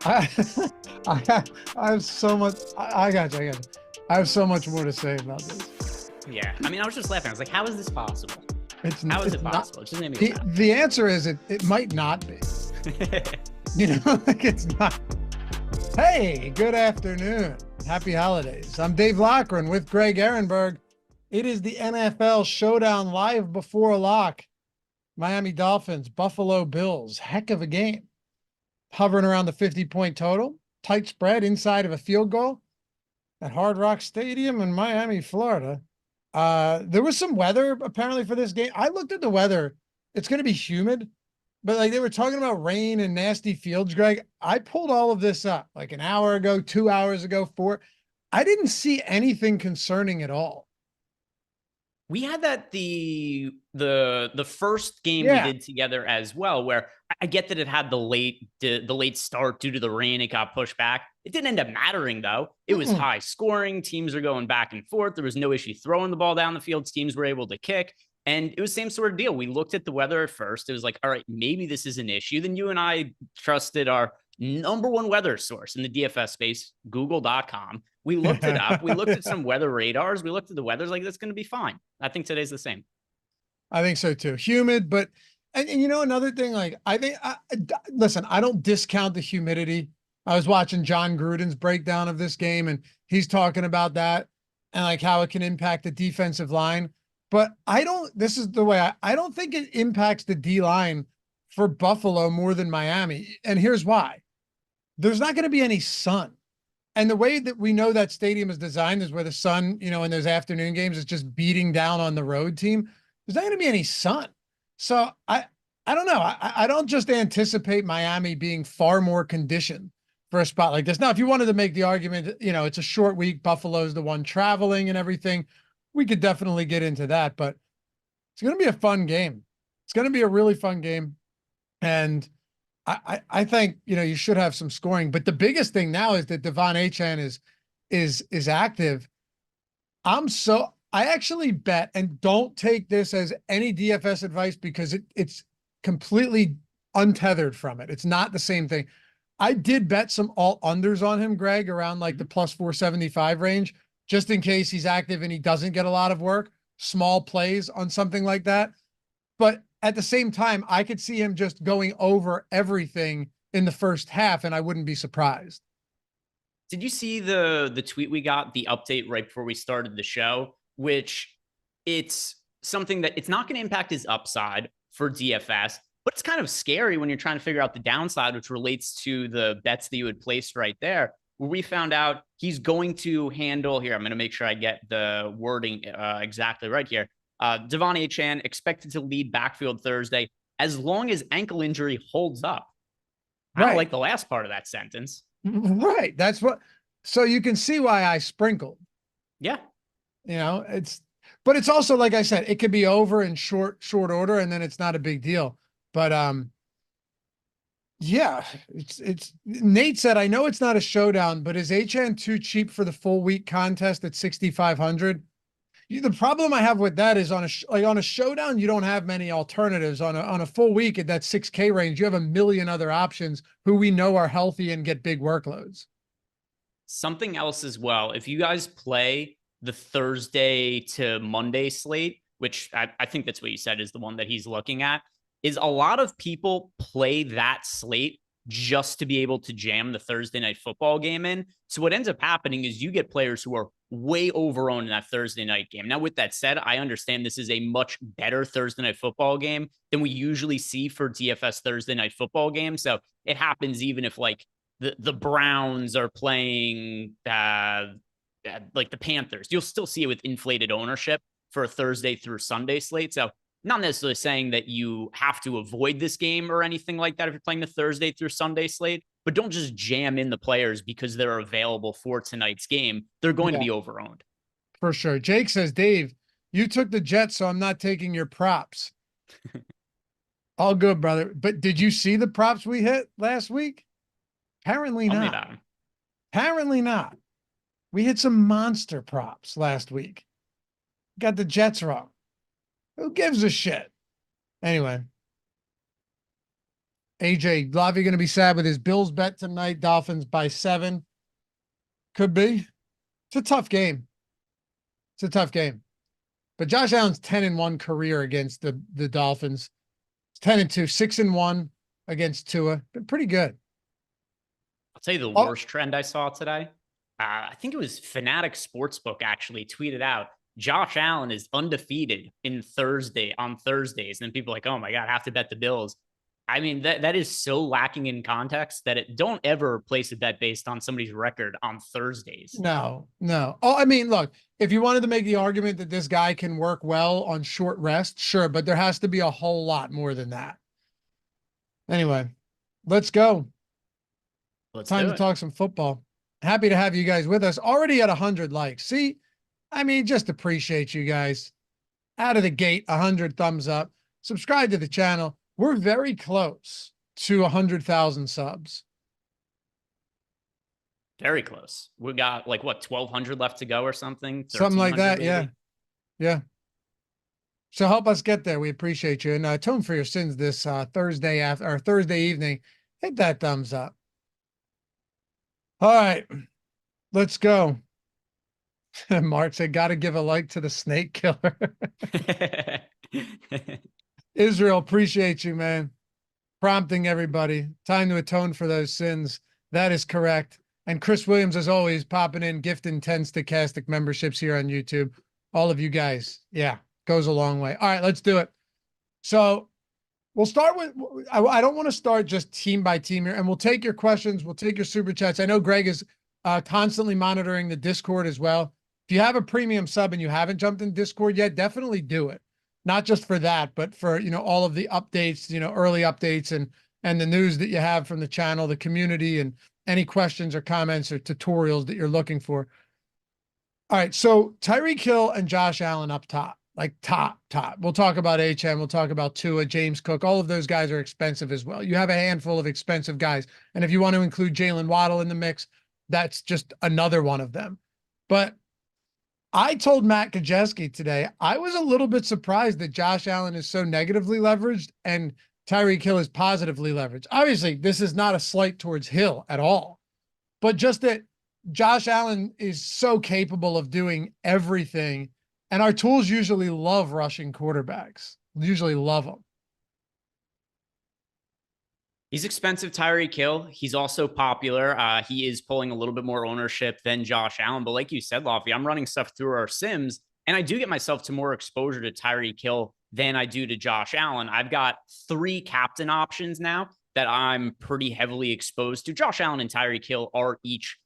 I, I have so much. I got you. I have so much more to say about this. Yeah, I mean, I was just laughing. I was like, "How is this possible? How is it possible?" It just made me laugh. The answer is it might not be. You know, like it's not. Hey, good afternoon. Happy holidays. I'm Dave Loughran with Greg Ehrenberg. It is the NFL Showdown live before a lock. Miami Dolphins, Buffalo Bills. Heck of a game. Hovering around the 50-point total. Tight spread inside of a field goal at Hard Rock Stadium in Miami, Florida. There was some weather apparently for this game. I looked at the weather. It's going to be humid, but like they were talking about rain and nasty fields, Greg. I pulled all of this up like an hour ago, 2 hours ago, 4. I didn't see anything concerning at all. We had that the first game we did together as well, where I get that it had the late start due to the rain. It got pushed back. It didn't end up mattering though. It was high scoring. Teams are going back and forth. There was no issue throwing the ball down the field. Teams were able to kick. And it was the same sort of deal. We looked at the weather at first. It was like, all right, maybe this is an issue. Then you and I trusted our number one weather source in the DFS space, Google.com. We looked it up. We looked at some weather radars. We looked at the weather. Like, that's going to be fine. I think today's the same. I think so too. Humid, but, and you know, another thing, like, I think, listen, I don't discount the humidity. I was watching John Gruden's breakdown of this game, and he's talking about that and like how it can impact the defensive line. But this is the way I don't think it impacts the D line for Buffalo more than Miami. And here's why. There's not going to be any sun. And the way that we know that stadium is designed is where the sun, you know, in those afternoon games is just beating down on the road team. There's not going to be any sun. So I don't know. I don't just anticipate Miami being far more conditioned for a spot like this. Now, if you wanted to make the argument, you know, it's a short week, Buffalo's the one traveling and everything, we could definitely get into that, but it's going to be a fun game. It's going to be a really fun game. And I think, you know, you should have some scoring, but the biggest thing now is that Devon Achane is active. I actually bet, and don't take this as any DFS advice because it's completely untethered from it. It's not the same thing. I did bet some alt unders on him, Greg, around like the plus 475 range, just in case he's active and he doesn't get a lot of work, small plays on something like that. But at the same time, I could see him just going over everything in the first half, and I wouldn't be surprised. Did you see the tweet we got, the update right before we started the show, which it's something that it's not going to impact his upside for DFS. But it's kind of scary when you're trying to figure out the downside, which relates to the bets that you had placed right there, where we found out he's going to handle here. I'm going to make sure I get the wording exactly right here. Devon Achane expected to lead backfield Thursday as long as ankle injury holds up. I don't like the last part of that sentence. Right. That's what, so you can see why I sprinkled. Yeah. You know, but it's also, like I said, it could be over in short order and then it's not a big deal. But, yeah, it's Nate said, I know it's not a showdown, but is Achane too cheap for the full week contest at 6,500? The problem I have with that is on a showdown, you don't have many alternatives. On a full week at that 6K range, you have a million other options who we know are healthy and get big workloads. Something else as well. If you guys play the Thursday to Monday slate, which I think that's what you said is the one that he's looking at, is a lot of people play that slate just to be able to jam the Thursday night football game in. So what ends up happening is you get players who are way over-owned in that Thursday night game. Now, with that said, I understand this is a much better Thursday night football game than we usually see for DFS Thursday night football games. So it happens even if like the Browns are playing like the Panthers, you'll still see it with inflated ownership for a Thursday through Sunday slate. So not necessarily saying that you have to avoid this game or anything like that if you're playing the Thursday through Sunday slate, but don't just jam in the players because they're available for tonight's game. They're going to be overowned. For sure. Jake says, Dave, you took the Jets, so I'm not taking your props. All good, brother. But did you see the props we hit last week? Apparently not. Apparently not. We hit some monster props last week. Got the Jets wrong. Who gives a shit? Anyway. AJ, Lavi going to be sad with his Bills bet tonight. Dolphins by 7. Could be. It's a tough game. It's a tough game. But Josh Allen's 10-1 career against the Dolphins. 10-2, 6-1 against Tua. Been pretty good. I'll tell you the worst trend I saw today. I think it was Fanatic Sportsbook actually tweeted out, Josh Allen is undefeated on Thursdays. And then people are like, oh my God, I have to bet the Bills. I mean, that is so lacking in context that don't ever place a bet based on somebody's record on Thursdays. No. Oh, I mean, look, if you wanted to make the argument that this guy can work well on short rest, sure, but there has to be a whole lot more than that. Anyway, let's go. Time to talk some football. Happy to have you guys with us. Already at 100 likes. See, I mean, just appreciate you guys. Out of the gate, 100 thumbs up. Subscribe to the channel. We're very close to 100,000 subs. Very close. We got like what, 1,200 left to go or something? Something like that. Maybe? Yeah. So help us get there. We appreciate you. And atone for your sins this Thursday evening. Hit that thumbs up. All right, let's go. Mark said, got to give a like to the snake killer. Israel, appreciate you, man. Prompting everybody. Time to atone for those sins. That is correct. And Chris Williams, as always, popping in, gifting 10 Stokastic memberships here on YouTube. All of you guys. Yeah, goes a long way. All right, let's do it. So we'll start with, I don't want to start just team by team here, and we'll take your questions. We'll take your super chats. I know Greg is constantly monitoring the Discord as well. If you have a premium sub and you haven't jumped in Discord yet, definitely do it. Not just for that, but for, all of the updates, early updates and the news that you have from the channel, the community, and any questions or comments or tutorials that you're looking for. All right. So Tyreek Hill and Josh Allen up top, like top. We'll talk about Achane. We'll talk about Tua, James Cook. All of those guys are expensive as well. You have a handful of expensive guys. And if you want to include Jalen Waddle in the mix, that's just another one of them. But I told Matt Gajewski today, I was a little bit surprised that Josh Allen is so negatively leveraged and Tyreek Hill is positively leveraged. Obviously, this is not a slight towards Hill at all, but just that Josh Allen is so capable of doing everything. And our tools usually love rushing quarterbacks, usually love them. He's expensive, Tyreek Hill. He's also popular. He is pulling a little bit more ownership than Josh Allen. But like you said, Lofty, I'm running stuff through our Sims, and I do get myself to more exposure to Tyreek Hill than I do to Josh Allen. I've got 3 captain options now that I'm pretty heavily exposed to. Josh Allen and Tyreek Hill are each,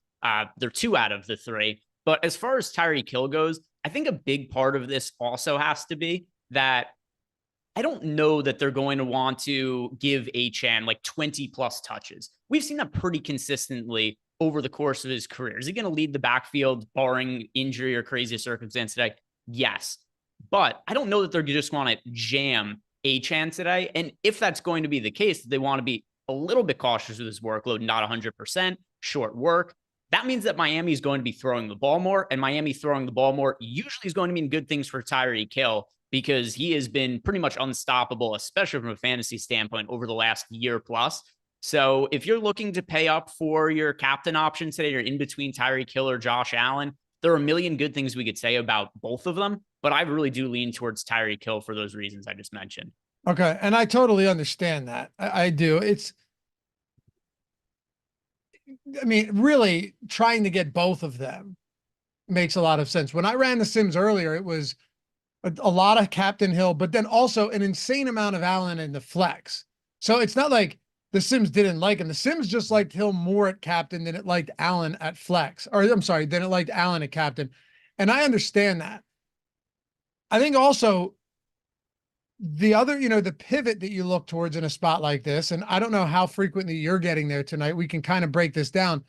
they're 2 out of the 3. But as far as Tyreek Hill goes, I think a big part of this also has to be that I don't know that they're going to want to give Achane like 20 plus touches. We've seen that pretty consistently over the course of his career. Is he going to lead the backfield barring injury or crazy circumstance today? Yes. But I don't know that they're just want to jam Achane today. And if that's going to be the case, they want to be a little bit cautious with his workload, not 100%, short work. That means that Miami is going to be throwing the ball more, and Miami throwing the ball more usually is going to mean good things for Tyreek Hill, because he has been pretty much unstoppable, especially from a fantasy standpoint over the last year plus. So if you're looking to pay up for your captain option today, you're in between Tyreek Hill or Josh Allen, there are a million good things we could say about both of them, but I really do lean towards Tyreek Hill for those reasons I just mentioned. Okay. And I totally understand that. I do. I mean, really trying to get both of them makes a lot of sense. When I ran the Sims earlier, it was a lot of Captain Hill, but then also an insane amount of Allen in the flex. So it's not like the Sims didn't like him. The Sims just liked Hill more at captain than it liked Allen at flex, or I'm sorry, than it liked Allen at captain. And I understand that. I think also the other, the pivot that you look towards in a spot like this, and I don't know how frequently you're getting there tonight. We can kind of break this down.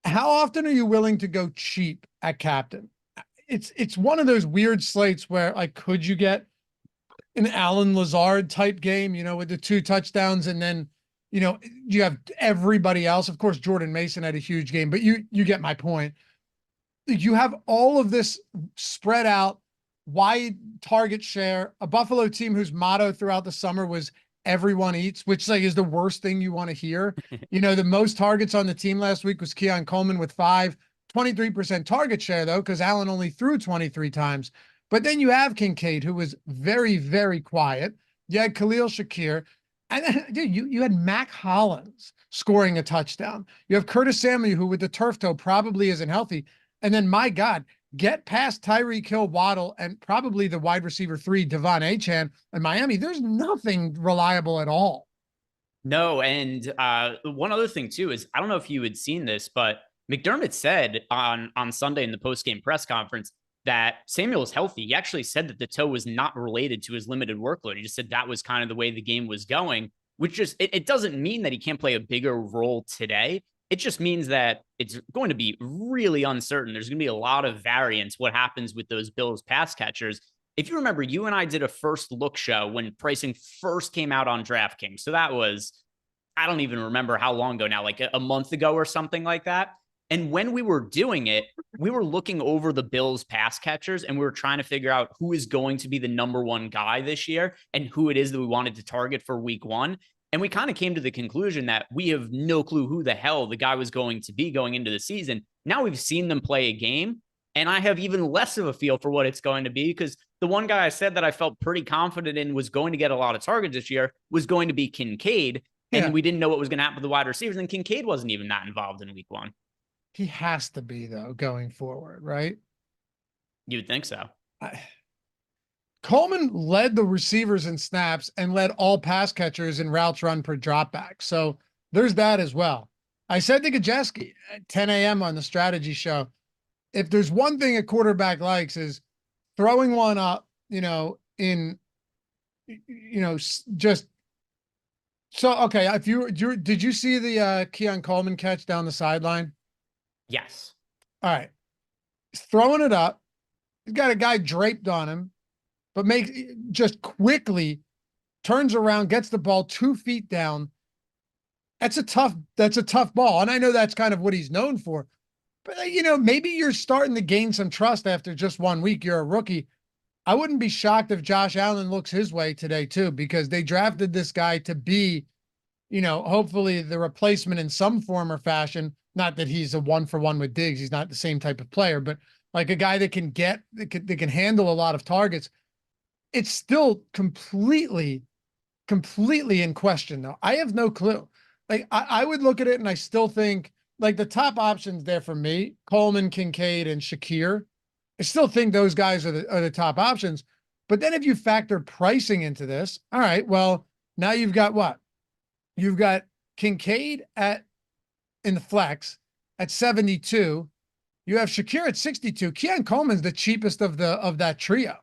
How often are you willing to go cheap at captain? It's one of those weird slates where, like, could you get an Allen Lazard type game, with the 2 touchdowns, and then, you have everybody else. Of course, Jordan Mason had a huge game, but you get my point. You have all of this spread out, wide target share, a Buffalo team whose motto throughout the summer was everyone eats, which is the worst thing you want to hear. The most targets on the team last week was Keon Coleman with 5. 23% target share, though, because Allen only threw 23 times. But then you have Kincaid, who was very, very quiet. You had Khalil Shakir. And then, dude, you had Mac Hollins scoring a touchdown. You have Curtis Samuel, who with the turf toe probably isn't healthy. And then, my God, get past Tyreek Hill, Waddle, and probably the wide receiver 3, Devon Achane, and Miami. There's nothing reliable at all. No, and one other thing, too, is I don't know if you had seen this, but McDermott said on Sunday in the post-game press conference that Samuel is healthy. He actually said that the toe was not related to his limited workload. He just said that was kind of the way the game was going, which just, it doesn't mean that he can't play a bigger role today. It just means that it's going to be really uncertain. There's going to be a lot of variance what happens with those Bills pass catchers. If you remember, you and I did a first look show when pricing first came out on DraftKings. So that was, I don't even remember how long ago now, like a month ago or something like that. And when we were doing it, we were looking over the Bills pass catchers and we were trying to figure out who is going to be the number 1 guy this year and who it is that we wanted to target for week 1. And we kind of came to the conclusion that we have no clue who the hell the guy was going to be going into the season. Now we've seen them play a game, and I have even less of a feel for what it's going to be, because the one guy I said that I felt pretty confident in was going to get a lot of targets this year was going to be Kincaid. And we didn't know what was going to happen with the wide receivers. And Kincaid wasn't even that involved in week 1. He has to be, though, going forward, right? You would think so. Coleman led the receivers in snaps and led all pass catchers in routes run per dropback. So there's that as well. I said to Gajewski at 10 a.m. on the strategy show, if there's one thing a quarterback likes is throwing one up, just so, okay. If did you see the Keon Coleman catch down the sideline? Yes. All right. He's throwing it up. He's got a guy draped on him, but just quickly turns around, gets the ball 2 feet down. That's a tough ball. And I know that's kind of what he's known for, but maybe you're starting to gain some trust after just 1 week. You're a rookie. I wouldn't be shocked if Josh Allen looks his way today too, because they drafted this guy to be, hopefully the replacement in some form or fashion. Not that he's a 1-for-1 with Diggs. He's not the same type of player, but like a guy that can handle a lot of targets. It's still completely in question, though. I have no clue. Like, I would look at it and I still think, like, the top options there for me, Coleman, Kincaid, and Shakir. I still think those guys are the top options. But then if you factor pricing into this, all right, well, now you've got what? You've got Kincaid in the flex at 72. You have Shakir at 62. Keon Coleman's the cheapest of that trio.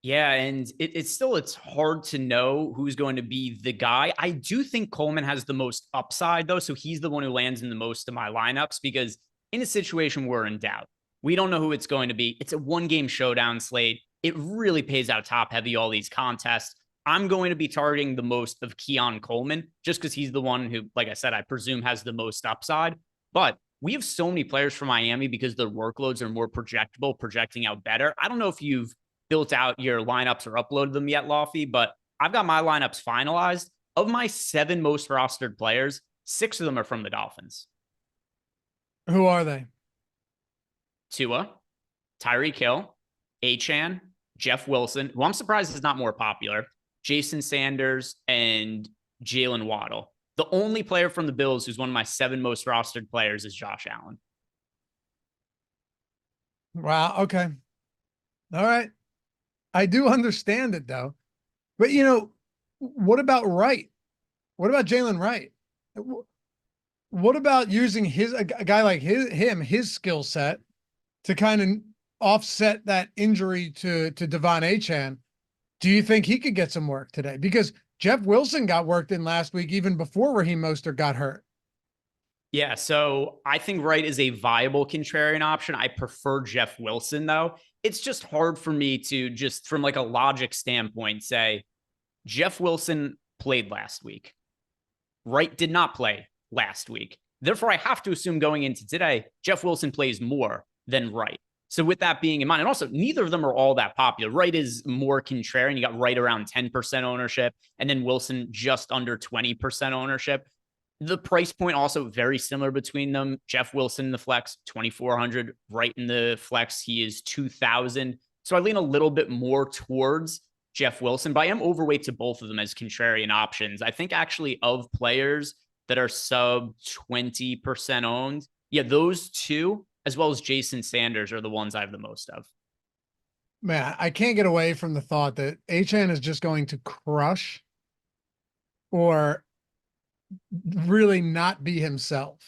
Yeah, and it's hard to know who's going to be the guy. I do think Coleman has the most upside, though, so he's the one who lands in the most of my lineups, because in a situation we're in doubt, we don't know who it's going to be. It's a one-game showdown slate. It really pays out top-heavy, all these contests. I'm going to be targeting the most of Keon Coleman, just because he's the one who, like I said, I presume has the most upside. But we have so many players from Miami because their workloads are more projectable, projecting out better. I don't know if you've built out your lineups or uploaded them yet, Lofty, but I've got my lineups finalized. Of my 7 most rostered players, 6 of them are from the Dolphins. Who are they? Tua, Tyreek Hill, Achane, Jeff Wilson, who I'm surprised is not more popular, Jason Sanders, and Jalen Waddle. The only player from the Bills who's one of my 7 most rostered players is Josh Allen. Wow. Okay. All right. I do understand it, though. But, what about Wright? What about Jalen Wright? What about using a guy like his skill set to kind of offset that injury to Devon Achane? Do you think he could get some work today? Because Jeff Wilson got worked in last week, even before Raheem Mostert got hurt. Yeah, so I think Wright is a viable contrarian option. I prefer Jeff Wilson, though. It's just hard for me to just, from like a logic standpoint, say Jeff Wilson played last week. Wright did not play last week. Therefore, I have to assume going into today, Jeff Wilson plays more than Wright. So with that being in mind, and also neither of them are all that popular. Wright is more contrarian. You got Wright around 10% ownership, and then Wilson just under 20% ownership. The price point also very similar between them. Jeff Wilson in the flex, 2,400. Wright in the flex, he is 2,000. So I lean a little bit more towards Jeff Wilson, but I am overweight to both of them as contrarian options. I think actually of players that are sub 20% owned, yeah, those 2, as well as Jason Sanders, are the ones I have the most of. Man, I can't get away from the thought that Achane is just going to crush or really not be himself.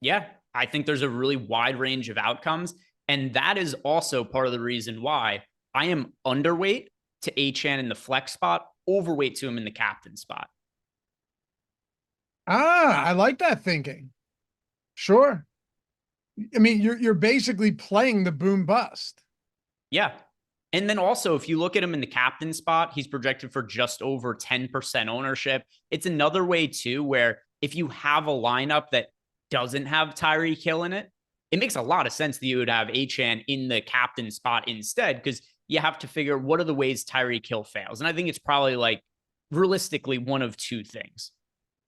Yeah, I think there's a really wide range of outcomes. And that is also part of the reason why I am underweight to Achane in the flex spot, overweight to him in the captain spot. I like that thinking. Sure. I mean, you're basically playing the boom bust. Yeah. And then also, if you look at him in the captain spot, he's projected for just over 10% ownership. It's another way, too, where if you have a lineup that doesn't have Tyreek Hill in it, it makes a lot of sense that you would have Achane in the captain spot instead, because you have to figure what are the ways Tyreek Hill fails. And I think it's probably like realistically one of 2 things.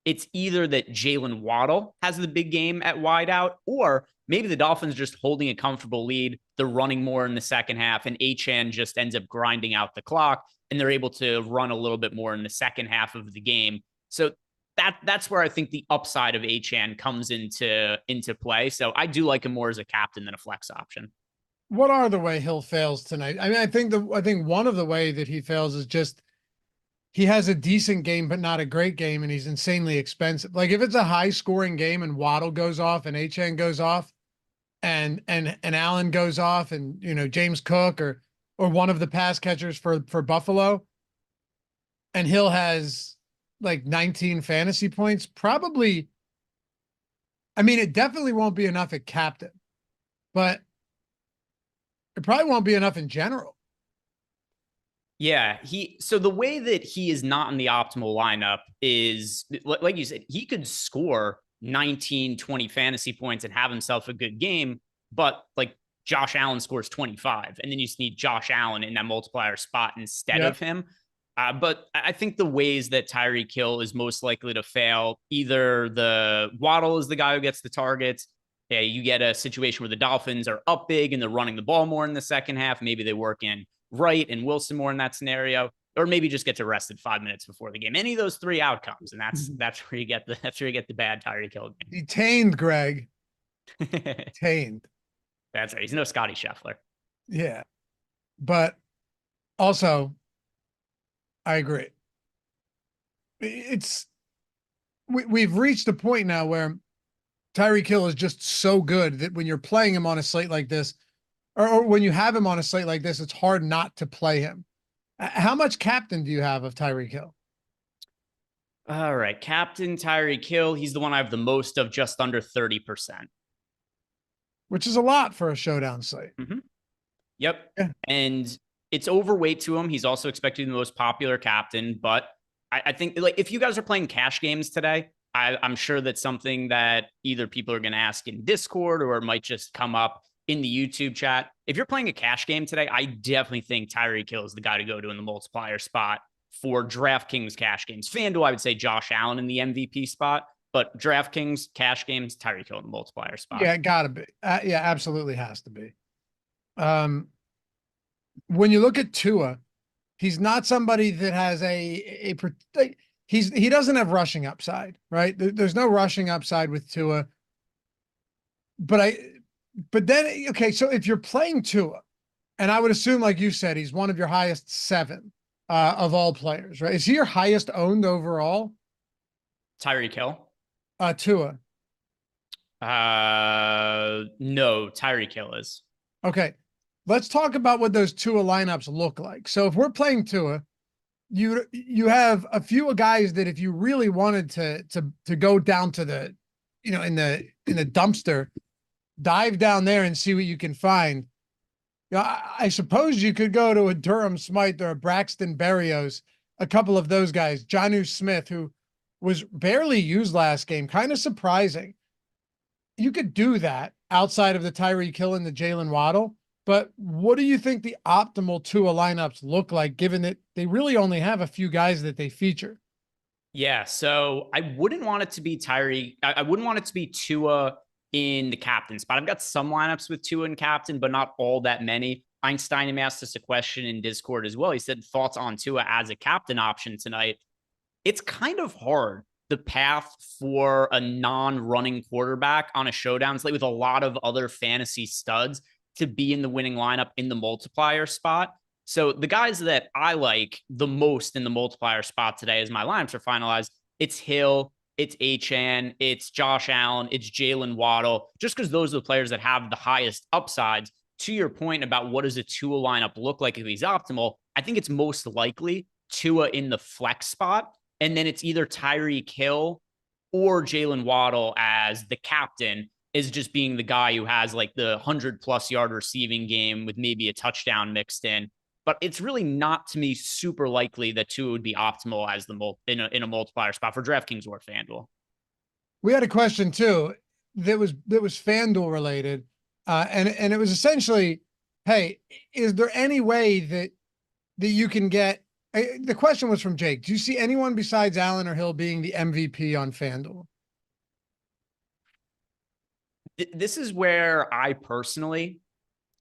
It's either that Jalen Waddle has the big game at wideout, or maybe the Dolphins just holding a comfortable lead. They're running more in the second half, and Achane just ends up grinding out the clock, and they're able to run a little bit more in the second half of the game. So that's where I think the upside of Achane comes into play. So I do like him more as a captain than a flex option. What are the way Hill fails tonight? I mean, I think one of the way that he fails is just he has a decent game, but not a great game, and he's insanely expensive. Like if it's a high scoring game and Waddle goes off and Achane goes off and Allen goes off and, James Cook or one of the pass catchers for Buffalo, and Hill has like 19 fantasy points, probably, I mean, it definitely won't be enough at captain, but it probably won't be enough in general. Yeah, so the way that he is not in the optimal lineup is, like you said, he could score 19, 20 fantasy points and have himself a good game, but like Josh Allen scores 25, and then you just need Josh Allen in that multiplier spot instead of him. But I think the ways that Tyreek Hill is most likely to fail, either the Waddle is the guy who gets the targets. Yeah, you get a situation where the Dolphins are up big and they're running the ball more in the second half. Maybe they work in Wright and Wilson more in that scenario, or maybe just gets arrested 5 minutes before the game. Any of those 3 outcomes, and that's where you get the bad Tyreek Hill game. Detained, Greg. Detained. That's right. He's no Scotty Scheffler. Yeah. But also, I agree. It's we've reached a point now where Tyreek Hill is just so good that when you're playing him on a slate like this, or when you have him on a slate like this, it's hard not to play him. How much captain do you have of Tyreek Hill? All right. Captain Tyreek Hill. He's the one I have the most of, just under 30%. Which is a lot for a showdown slate. Mm-hmm. Yep. Yeah. And it's overweight to him. He's also expected to be the most popular captain. But I think, like, if you guys are playing cash games today, I'm sure that's something that either people are going to ask in Discord or it might just come up in the YouTube chat. If you're playing a cash game today, I definitely think Tyreek Hill is the guy to go to in the multiplier spot for DraftKings cash games. FanDuel, I would say Josh Allen in the MVP spot, but DraftKings cash games, Tyreek Hill in the multiplier spot. Yeah, it gotta be. Yeah, absolutely has to be. When you look at Tua, he's not somebody that has he doesn't have rushing upside, right? There's no rushing upside with Tua. But then, okay, so if you're playing Tua, and I would assume, like you said, he's one of your highest 7 of all players, right? Is he your highest owned overall? Tyreek Hill? Tua. No, Tyreek Hill is. Okay. Let's talk about what those Tua lineups look like. So if we're playing Tua, you have a few guys that if you really wanted to go down to the, in the dumpster, dive down there and see what you can find. I suppose you could go to a Durham Smythe or a Braxton Berrios, a couple of those guys, Jonnu Smith, who was barely used last game, kind of surprising. You could do that outside of the Tyreek Hill and the Jalen Waddle. But what do you think the optimal Tua lineups look like, given that they really only have a few guys that they feature? Yeah, so I wouldn't want it to be Tyreek. I wouldn't want it to be Tua in the captain spot. I've got some lineups with Tua and captain, but not all that many. Einstein asked us a question in Discord as well. He said thoughts on Tua as a captain option tonight. It's kind of hard, the path for a non-running quarterback on a showdown slate with a lot of other fantasy studs to be in the winning lineup in the multiplier spot. So the guys that I like the most in the multiplier spot today as my lineups are finalized, it's Hill, it's Achane, it's Josh Allen, it's Jalen Waddle, just because those are the players that have the highest upsides. To your point about what does a Tua lineup look like if he's optimal, I think it's most likely Tua in the flex spot. And then it's either Tyreek Hill or Jalen Waddle as the captain, is just being the guy who has like the 100+ yard receiving game with maybe a touchdown mixed in. But it's really not, to me, super likely that Tua would be optimal as in a multiplier spot for DraftKings or FanDuel. We had a question too that was FanDuel related, and it was essentially, hey, is there any way that you can get? The question was from Jake. Do you see anyone besides Allen or Hill being the MVP on FanDuel? This is where I personally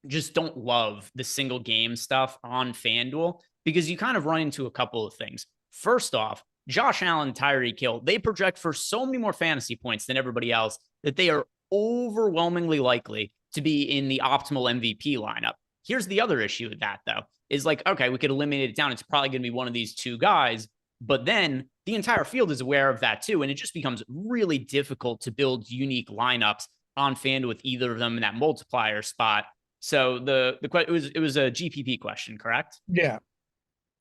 just don't love the single game stuff on FanDuel, because you kind of run into a couple of things. First off, Josh Allen, Tyreek Hill, they project for so many more fantasy points than everybody else that they are overwhelmingly likely to be in the optimal MVP lineup. Here's the other issue with that, though, is like, okay, we could eliminate it down. It's probably going to be one of these two guys, but then the entire field is aware of that too. And it just becomes really difficult to build unique lineups on FanDuel with either of them in that multiplier spot. So it was a GPP question, correct? Yeah.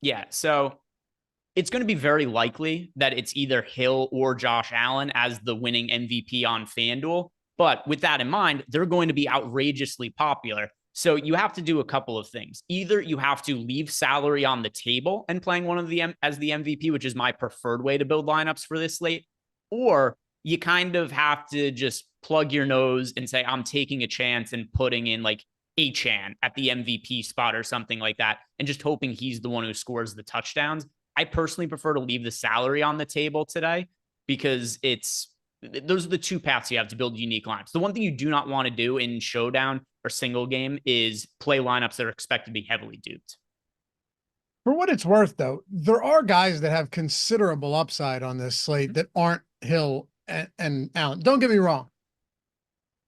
Yeah. So it's going to be very likely that it's either Hill or Josh Allen as the winning MVP on FanDuel. But with that in mind, they're going to be outrageously popular. So you have to do a couple of things. Either you have to leave salary on the table and playing one of the as the MVP, which is my preferred way to build lineups for this slate, or you kind of have to just plug your nose and say, I'm taking a chance and putting in like Achane at the MVP spot or something like that, and just hoping he's the one who scores the touchdowns. I personally prefer to leave the salary on the table today because those are the two paths you have to build unique lineups. The one thing you do not want to do in showdown or single game is play lineups that are expected to be heavily duped. For what it's worth, though, there are guys that have considerable upside on this slate that aren't Hill and Allen. Don't get me wrong.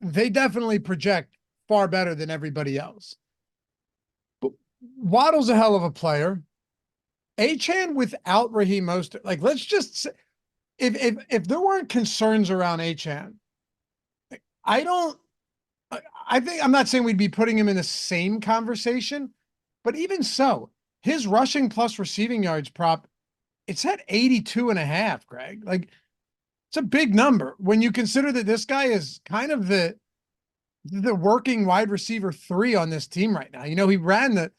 They definitely project far better than everybody else. Waddle's a hell of a player. Achane without Raheem Mostert, like, let's just say, if there weren't concerns around Achane, I don't, I think, I'm not saying we'd be putting him in the same conversation, but even so, his rushing plus receiving yards prop, it's at 82.5, Greg. Like, it's a big number when you consider that this guy is kind of the working wide receiver 3 on this team right now. You know, he ran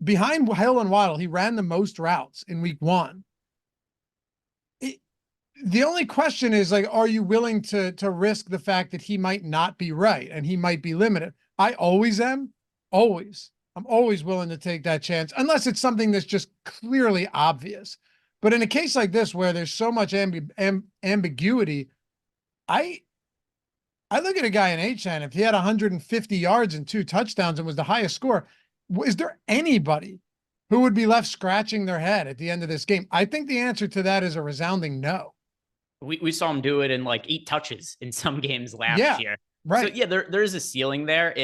behind Hill and Waddle, he ran the most routes in week 1. The only question is, like, are you willing to risk the fact that he might not be right and he might be limited? I always am. Always. I'm always willing to take that chance, unless it's something that's just clearly obvious. But in a case like this, where there's so much ambiguity, I look at a guy in Achane, if he had 150 yards and 2 touchdowns and was the highest score, is there anybody who would be left scratching their head at the end of this game? I think the answer to that is a resounding no. We saw him do it in like 8 touches in some games last year. Right. So yeah, there's a ceiling there.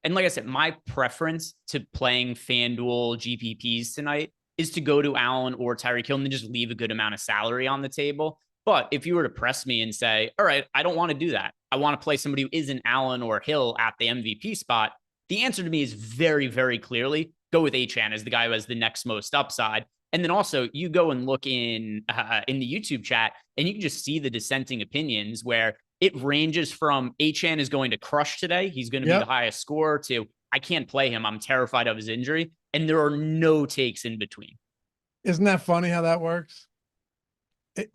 And like I said, my preference to playing FanDuel GPPs tonight is to go to Allen or Tyreek Hill and then just leave a good amount of salary on the table. But if you were to press me and say, all right, I don't want to do that, I want to play somebody who isn't Allen or Hill at the MVP spot, the answer to me is very, very clearly go with Achane as the guy who has the next most upside. And then also you go and look in the YouTube chat and you can just see the dissenting opinions where it ranges from Achane is going to crush today, he's going to be the highest scorer, to I can't play him, I'm terrified of his injury. And there are no takes in between. Isn't that funny how that works?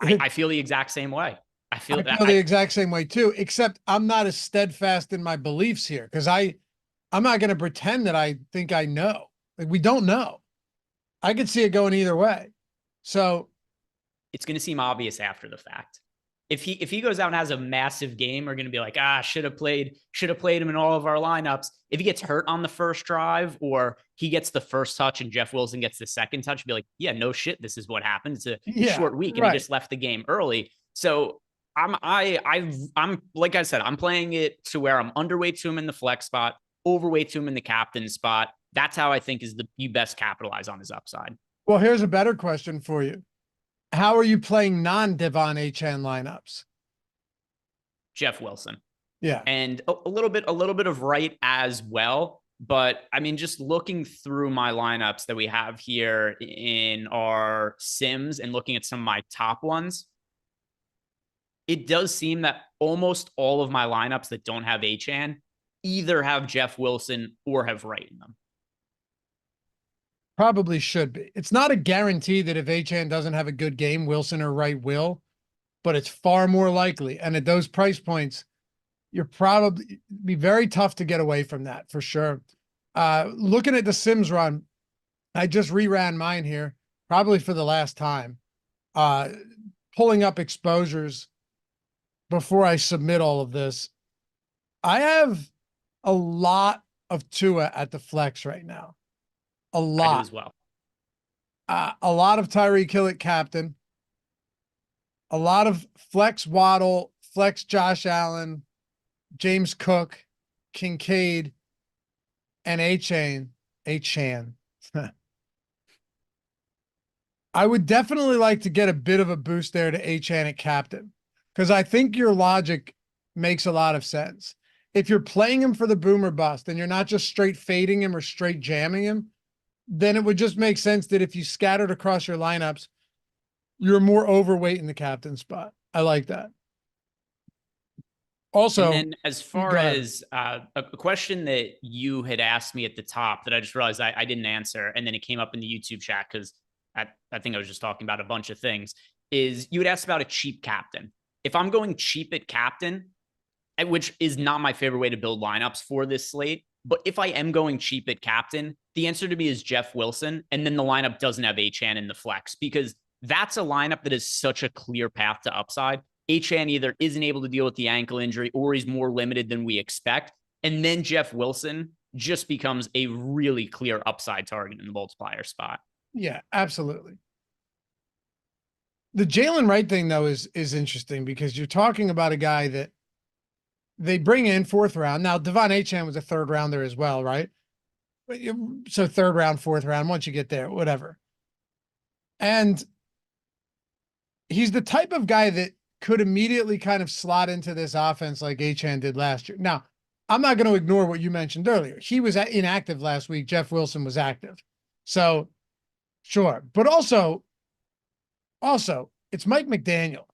I feel the exact same way. I feel the exact same way too, except I'm not as steadfast in my beliefs here, because I'm not going to pretend that I think I know. Like, we don't know. I could see it going either way. So it's going to seem obvious after the fact. If he goes out and has a massive game, we're going to be like, should have played him in all of our lineups. If he gets hurt on the first drive, or he gets the first touch and Jeff Wilson gets the second touch, be like, yeah, no shit, this is what happened. It's a short week and he just left the game early. So I'm like I said, I'm playing it to where I'm underweight to him in the flex spot, overweight to him in the captain spot. That's how I think is you best capitalize on his upside. Well, here's a better question for you. How are you playing non-Devon Achane lineups? Jeff Wilson. Yeah. And a little bit of Wright as well. But I mean, just looking through my lineups that we have here in our sims and looking at some of my top ones, it does seem that almost all of my lineups that don't have Achane either have Jeff Wilson or have Wright in them. Probably should be. It's not a guarantee that if Achane doesn't have a good game, Wilson or Wright will, but it's far more likely. And at those price points, you're probably be very tough to get away from that for sure. Looking at the Sims run, I just reran mine here, probably for the last time. Pulling up exposures before I submit all of this. I have a lot of Tua at the flex right now. A lot. I do as well. A lot of Tyreek Hill at captain. A lot of flex Waddle, flex Josh Allen, James Cook, Kincaid, and Achane. I would definitely like to get a bit of a boost there to Achane at captain, because I think your logic makes a lot of sense. If you're playing him for the boom or bust and you're not just straight fading him or straight jamming him, then it would just make sense that if you scattered across your lineups, you're more overweight in the captain spot. I like that. Also, and then as far as a question that you had asked me at the top that I just realized I didn't answer, and then it came up in the YouTube chat because I think I was just talking about a bunch of things, is you had asked about a cheap captain. If I'm going cheap at captain, which is not my favorite way to build lineups for this slate, but if I am going cheap at captain, the answer to me is Jeff Wilson. And then the lineup doesn't have Achane in the flex, because that's a lineup that is such a clear path to upside. Achane either isn't able to deal with the ankle injury or he's more limited than we expect. And then Jeff Wilson just becomes a really clear upside target in the multiplier spot. Yeah, absolutely. The Jalen Wright thing, though, is interesting, because you're talking about a guy that they bring in 4th round. Now, Devon Achane was a 3rd rounder as well, right? So third round, fourth round, once you get there, whatever. And he's the type of guy that could immediately kind of slot into this offense like Achane did last year. Now, I'm not going to ignore what you mentioned earlier. He was inactive last week. Jeff Wilson was active. So sure. But also, it's Mike McDaniel.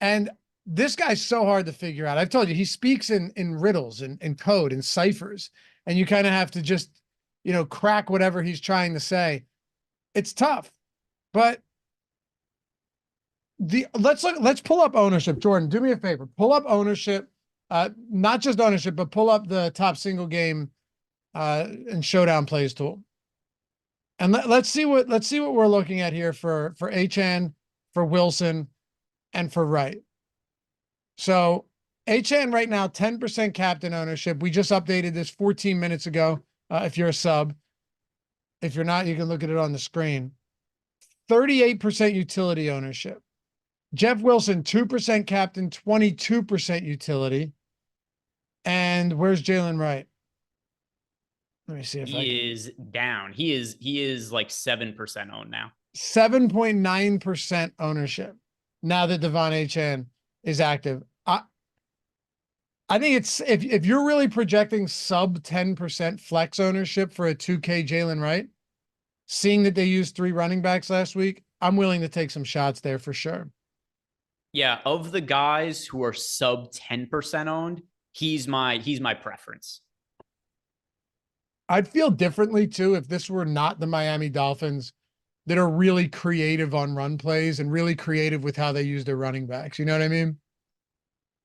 And this guy's so hard to figure out. I've told you, he speaks in riddles and code and ciphers. And you kind of have to just, crack whatever he's trying to say. It's tough. But let's pull up ownership. Jordan, do me a favor. Pull up ownership. Not just ownership, but pull up the top single game and showdown plays tool. And let's see what we're looking at here for Achane, for Wilson, and for Wright. So Achane right now, 10% captain ownership. We just updated this 14 minutes ago. If you're a sub, if you're not, you can look at it on the screen. 38% utility ownership. Jeff Wilson, 2% captain, 22% utility. And where's Jalen Wright? Let me see if he is down. He is like 7% owned now. 7.9% ownership now that Devon Achane is active. I think it's if you're really projecting sub 10% flex ownership for a 2K Jalen Wright, seeing that they used 3 running backs last week, I'm willing to take some shots there for sure. Yeah, of the guys who are sub 10% owned, he's my preference. I'd feel differently too if this were not the Miami Dolphins that are really creative on run plays and really creative with how they use their running backs. You know what I mean?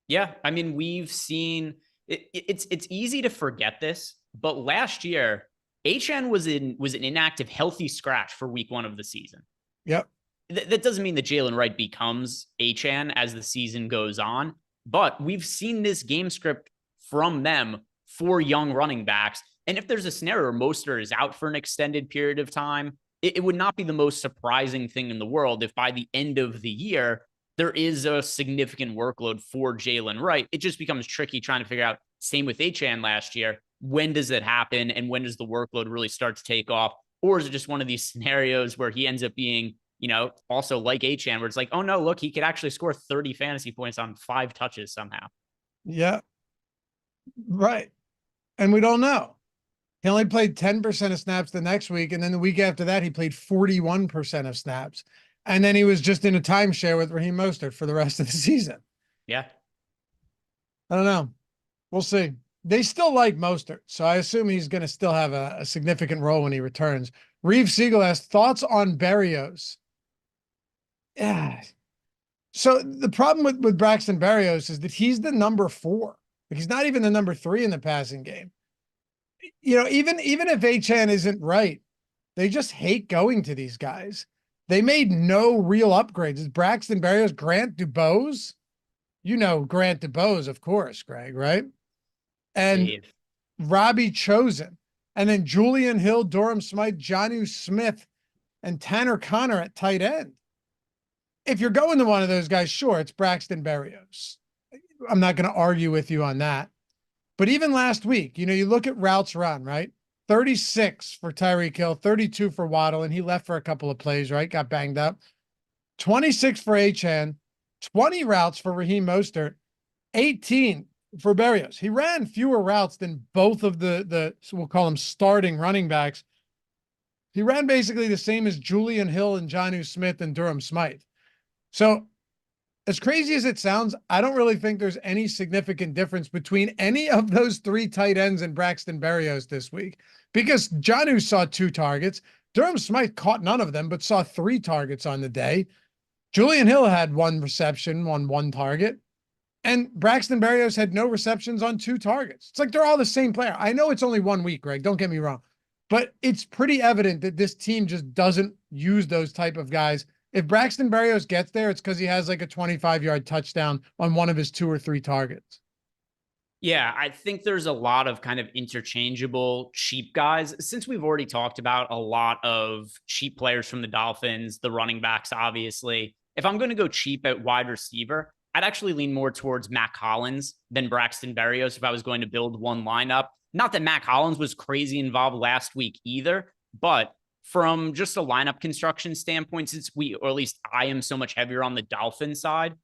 Yeah, I mean, we've seen it's easy to forget this, but last year Achane was an inactive healthy scratch for week 1 of the season. Yep. That doesn't mean that Jalen Wright becomes Achane as the season goes on, but we've seen this game script from them for young running backs. And if there's a scenario where Mostert is out for an extended period of time, it would not be the most surprising thing in the world if by the end of the year, there is a significant workload for Jalen Wright. It just becomes tricky trying to figure out, same with Achane last year, when does it happen and when does the workload really start to take off? Or is it just one of these scenarios where he ends up being, also like Achane, where it's like, oh no, look, he could actually score 30 fantasy points on 5 touches somehow. Yeah. Right. And we don't know. He only played 10% of snaps the next week. And then the week after that, he played 41% of snaps. And then he was just in a timeshare with Raheem Mostert for the rest of the season. Yeah. I don't know. We'll see. They still like Mostert, so I assume he's going to still have a significant role when he returns. Reeve Siegel has thoughts on Berrios. Yeah. So the problem with Braxton Berrios is that he's the number 4. Like he's not even the number 3 in the passing game. Even if Achane isn't right, they just hate going to these guys. They made no real upgrades. Is Braxton Berrios, Grant DuBose? Grant DuBose, of course, Greg, right? And Dave. Robbie Chosen. And then Julian Hill, Durham Smythe, Jonnu Smith, and Tanner Connor at tight end. If you're going to one of those guys, sure, it's Braxton Berrios. I'm not going to argue with you on that. But even last week, you look at routes run, right? 36 for Tyreek Hill, 32 for Waddle, and he left for a couple of plays, right? Got banged up. 26 for Achane, 20 routes for Raheem Mostert, 18 for Berrios. He ran fewer routes than both of the we'll call them starting running backs. He ran basically the same as Julian Hill and Jonnu Smith and Durham Smythe. So as crazy as it sounds, I don't really think there's any significant difference between any of those 3 tight ends and Braxton Berrios this week, because Jonnu saw 2 targets. Durham Smythe caught none of them, but saw 3 targets on the day. Julian Hill had 1 reception on 1 target, and Braxton Berrios had no receptions on 2 targets. It's like they're all the same player. I know it's only 1 week, Greg, don't get me wrong, but it's pretty evident that this team just doesn't use those type of guys. If Braxton Berrios gets there, it's because he has like a 25-yard touchdown on one of his 2 or 3 targets. Yeah, I think there's a lot of kind of interchangeable cheap guys. Since we've already talked about a lot of cheap players from the Dolphins, the running backs, obviously, if I'm going to go cheap at wide receiver, I'd actually lean more towards Matt Collins than Braxton Berrios if I was going to build one lineup. Not that Matt Collins was crazy involved last week either, but from just a lineup construction standpoint, since or at least I am so much heavier on the Dolphin side,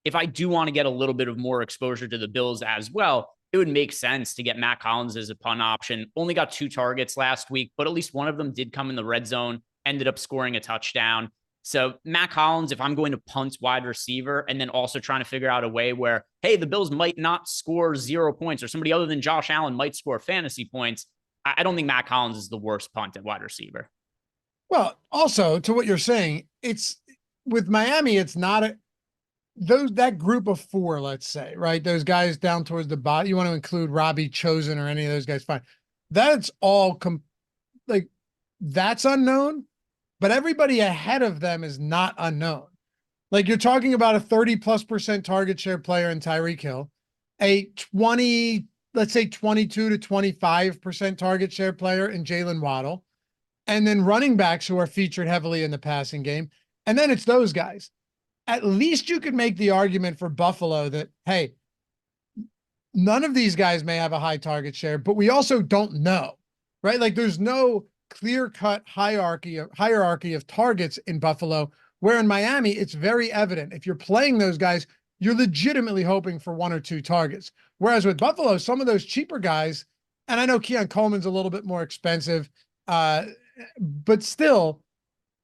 if I do want to get a little bit of more exposure to the Bills as well, it would make sense to get Matt Collins as a punt option. Only got 2 targets last week, but at least one of them did come in the red zone, ended up scoring a touchdown. So Matt Collins, if I'm going to punt wide receiver and then also trying to figure out a way where, hey, the Bills might not score 0 points or somebody other than Josh Allen might score fantasy points, I don't think Matt Collins is the worst punt at wide receiver. Well, also to what you're saying, it's with Miami, it's not that group of 4, let's say, right? Those guys down towards the bottom, you want to include Robbie Chosen or any of those guys, fine. That's all that's unknown, but everybody ahead of them is not unknown. Like you're talking about a 30+% target share player in Tyreek Hill, a 20, let's say 22 to 25% target share player in Jalen Waddle, and then running backs who are featured heavily in the passing game. And then it's those guys. At least you could make the argument for Buffalo that, hey, none of these guys may have a high target share, but we also don't know, right? Like there's no clear-cut hierarchy of targets in Buffalo, where in Miami, it's very evident. If you're playing those guys, you're legitimately hoping for 1 or 2 targets. Whereas with Buffalo, some of those cheaper guys, and I know Keon Coleman's a little bit more expensive, but still,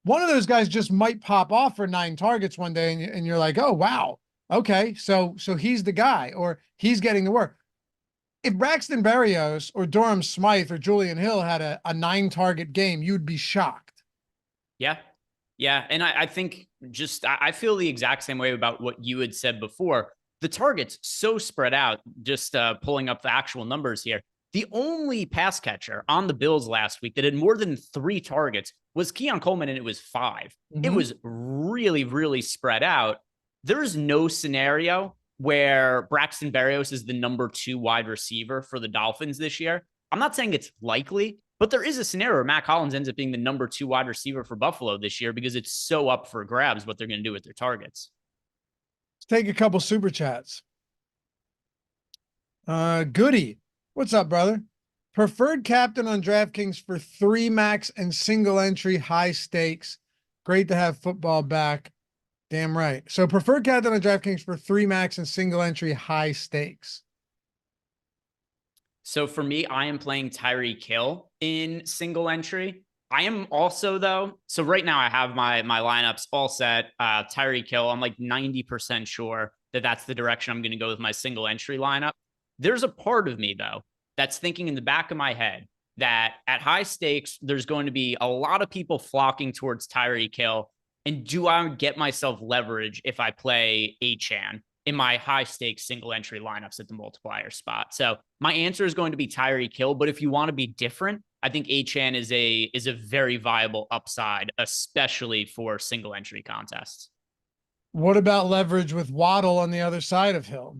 one of those guys just might pop off for 9 targets one day, and you're like, oh, wow, okay, so he's the guy, or he's getting the work. If Braxton Berrios or Durham Smythe or Julian Hill had a 9-target game, you'd be shocked. Yeah. Yeah. And I think I feel the exact same way about what you had said before. The targets so spread out, just pulling up the actual numbers here. The only pass catcher on the Bills last week that had more than 3 targets was Keon Coleman, and it was 5. Mm-hmm. It was really, really spread out. There is no scenario where Braxton Berrios is the number 2 wide receiver for the Dolphins this year. I'm not saying it's likely, but there is a scenario where Matt Collins ends up being the number 2 wide receiver for Buffalo this year because it's so up for grabs what they're going to do with their targets. Let's take a couple super chats. Goody. What's up, brother? Preferred captain on DraftKings for 3 max and single entry high stakes. Great to have football back. Damn right. So preferred captain on DraftKings for 3 max and single entry high stakes. So for me, I am playing Tyreek Hill in single entry. I am also, though, so right now I have my lineups all set. Tyreek Hill, I'm like 90% sure that that's the direction I'm going to go with my single entry lineup. There's a part of me, though, that's thinking in the back of my head that at high stakes, there's going to be a lot of people flocking towards Tyreek Hill. And do I get myself leverage if I play Achane in my high stakes single entry lineups at the multiplier spot? So my answer is going to be Tyreek Hill. But if you want to be different, I think Achane is a very viable upside, especially for single entry contests. What about leverage with Waddle on the other side of Hill?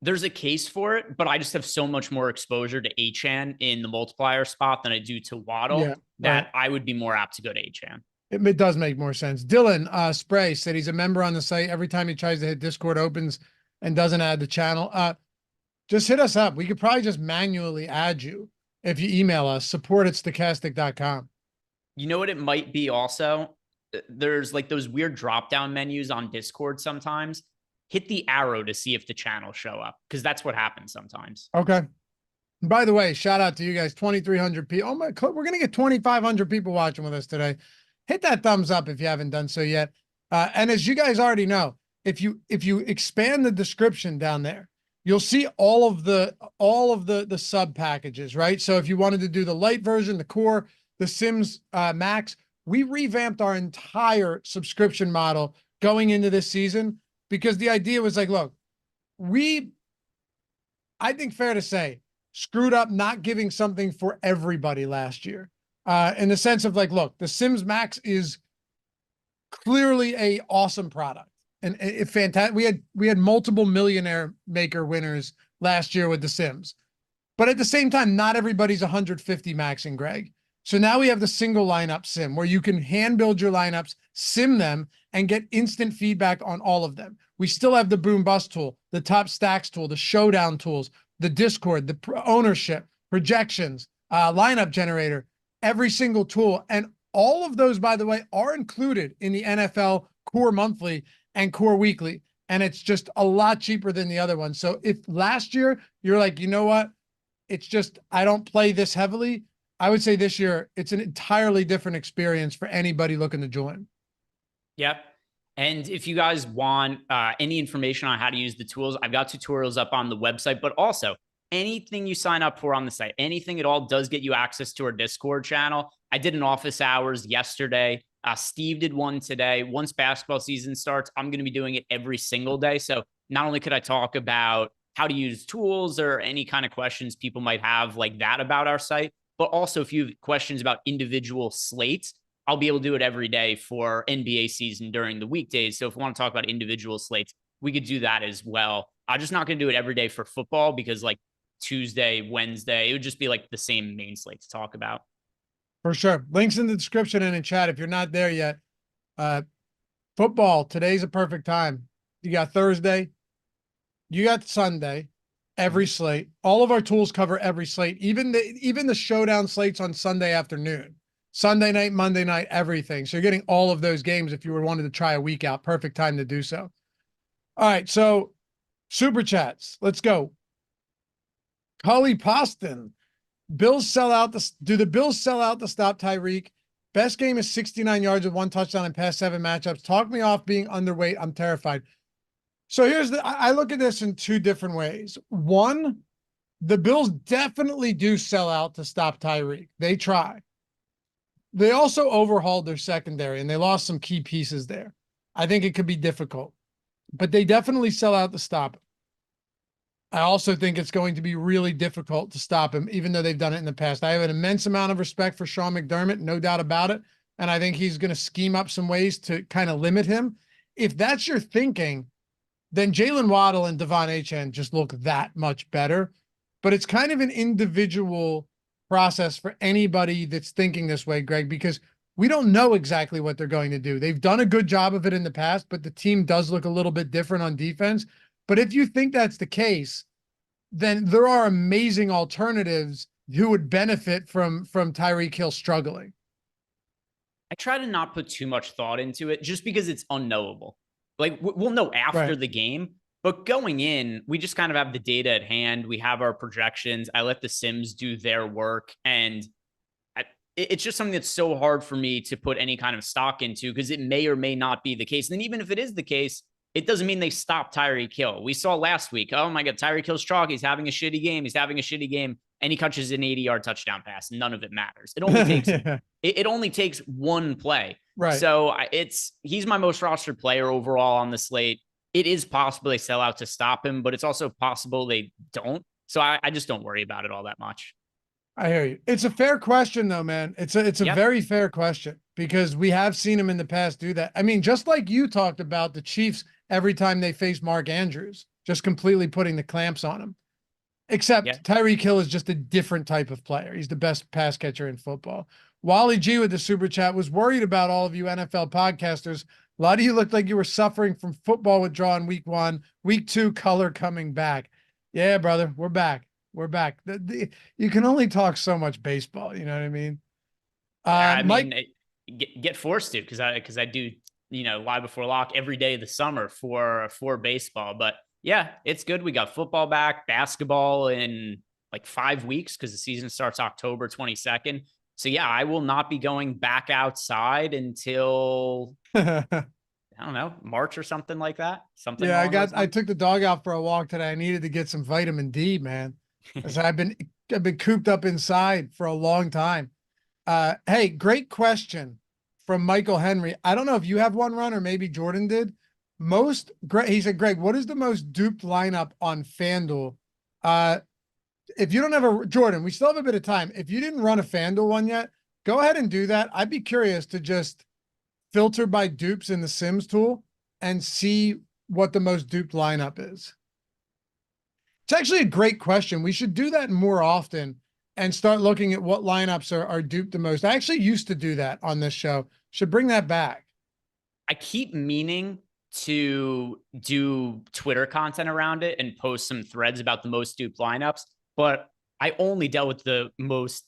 There's a case for it, but I just have so much more exposure to Achane in the multiplier spot than I do to Waddle that I would be more apt to go to Achane. It does make more sense. Dylan Spray said he's a member on the site. Every time he tries to hit Discord opens and doesn't add the channel. Just hit us up. We could probably just manually add you if you email us, support@stokastic.com. You know what it might be also? There's like those weird drop-down menus on Discord sometimes. Hit the arrow to see if the channels show up, because that's what happens sometimes. Okay. By the way, shout out to you guys, 2,300 people. Oh my, we're going to get 2,500 people watching with us today. Hit that thumbs up if you haven't done so yet. And as you guys already know, if you expand the description down there, you'll see all of the sub packages, right? So if you wanted to do the light version, the core, the Sims Max, we revamped our entire subscription model going into this season, because the idea was like, look, I think fair to say, screwed up not giving something for everybody last year. In the sense of like, look, the Sims Max is clearly a awesome product, and it fantastic. We had multiple millionaire maker winners last year with the Sims, but at the same time, not everybody's 150 maxing, Greg. So now we have the single lineup sim where you can hand build your lineups, sim them, and get instant feedback on all of them. We still have the boom bust tool, the top stacks tool, the showdown tools, the Discord, the ownership, projections, lineup generator, every single tool. And all of those, by the way, are included in the NFL core monthly and core weekly. And it's just a lot cheaper than the other one. So if last year you're like, you know what, it's just, I don't play this heavily, I would say this year, it's an entirely different experience for anybody looking to join. Yep. And if you guys want any information on how to use the tools, I've got tutorials up on the website, but also anything you sign up for on the site, anything at all does get you access to our Discord channel. I did an office hours yesterday. Steve did one today. Once basketball season starts, I'm going to be doing it every single day. So not only could I talk about how to use tools or any kind of questions people might have like that about our site, but also if you have questions about individual slates, I'll be able to do it every day for NBA season during the weekdays. So if we want to talk about individual slates, we could do that as well. I'm just not going to do it every day for football because like Tuesday, Wednesday, it would just be like the same main slate to talk about. For sure. Links in the description and in chat if you're not there yet. Football, today's a perfect time. You got Thursday, you got Sunday, every slate. All of our tools cover every slate, even the showdown slates on Sunday afternoon. Sunday night, Monday night, everything. So you're getting all of those games if you were wanted to try a week out. Perfect time to do so. All right, so super chats. Let's go. Cully Poston. Bills sell out. Do the Bills sell out to stop Tyreek? Best game is 69 yards with 1 touchdown in past 7 matchups. Talk me off being underweight. I'm terrified. So here's I look at this in 2 different ways. One, the Bills definitely do sell out to stop Tyreek. They try. They also overhauled their secondary and they lost some key pieces there. I think it could be difficult, but they definitely sell out to stop him. I also think it's going to be really difficult to stop him, even though they've done it in the past. I have an immense amount of respect for Sean McDermott, no doubt about it. And I think he's going to scheme up some ways to kind of limit him. If that's your thinking, then Jalen Waddle and Devon Achane just look that much better. But it's kind of an individual process for anybody that's thinking this way, Greg, because we don't know exactly what they're going to do. They've done a good job of it in the past, but the team does look a little bit different on defense. But if you think that's the case, then there are amazing alternatives who would benefit from Tyreek Hill struggling. I try to not put too much thought into it just because it's unknowable. Like we'll know after the game, but going in, we just kind of have the data at hand. We have our projections. I let the Sims do their work. And it's just something that's so hard for me to put any kind of stock into because it may or may not be the case. And then even if it is the case, it doesn't mean they stop Tyreek Hill. We saw last week, oh my God, Tyreek Hill's chalk. He's having a shitty game. He's having a shitty game. And he catches an 80-yard touchdown pass. None of it matters. It only takes it only takes one play. Right. So he's my most rostered player overall on the slate. It is possible they sell out to stop him, but it's also possible they don't. So I just don't worry about it all that much. I hear you. It's a fair question though, man. It's a very fair question because we have seen him in the past do that. I mean, just like you talked about the Chiefs every time they face Mark Andrews, just completely putting the clamps on him. Except Tyreek Hill is just a different type of player. He's the best pass catcher in football. Wally G with the super chat was worried about all of you NFL podcasters. A lot of you looked like you were suffering from football withdrawal in week 1, week 2, color coming back. Yeah, brother, we're back. We're back. You can only talk so much baseball. You know what I mean? I mean, get forced to because I do, live before lock every day of the summer for baseball. But yeah, it's good. We got football back, basketball in like 5 weeks because the season starts October 22nd. So yeah, I will not be going back outside until I don't know, March or something like that. Something. Yeah, I took the dog out for a walk today. I needed to get some vitamin D, man. So I've been cooped up inside for a long time. Hey, great question from Michael Henry. I don't know if you have one run or maybe Jordan did. He said, Greg, what is the most duped lineup on FanDuel? If you don't have Jordan, we still have a bit of time. If you didn't run a FanDuel one yet, go ahead and do that. I'd be curious to just filter by dupes in the Sims tool and see what the most duped lineup is. It's actually a great question. We should do that more often and start looking at what lineups are duped the most. I actually used to do that on this show. Should bring that back. I keep meaning to do Twitter content around it and post some threads about the most duped lineups, but I only dealt with the most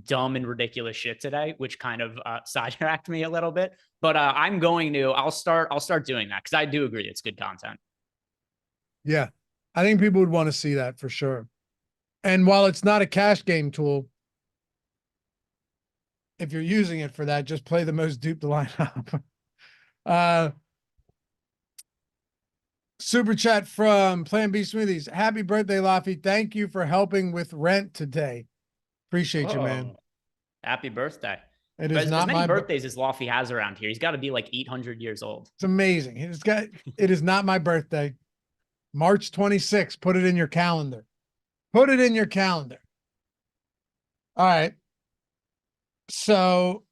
dumb and ridiculous shit today, which kind of sidetracked me a little bit. But I'll start doing that because I do agree it's good content. Yeah, I think people would want to see that for sure. And while it's not a cash game tool, if you're using it for that, just play the most duped lineup. Super chat from Plan B Smoothies. Happy birthday, Laffy. Thank you for helping with rent today. Appreciate you, man. Happy birthday. It is not as many my birthdays as Laffy has around here. He's got to be like 800 years old. It's amazing. It is not my birthday. March 26th. Put it in your calendar. Put it in your calendar. All right. So,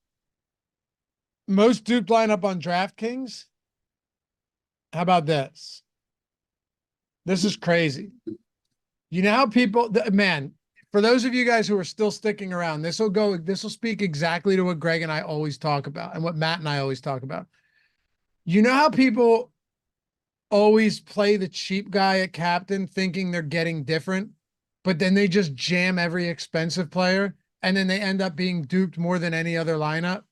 most duped lineup on DraftKings. How about this? This is crazy. You know how people, man, for those of you guys who are still sticking around, this will speak exactly to what Greg and I always talk about and what Matt and I always talk about. You know how people always play the cheap guy at captain thinking they're getting different, but then they just jam every expensive player and then they end up being duped more than any other lineup?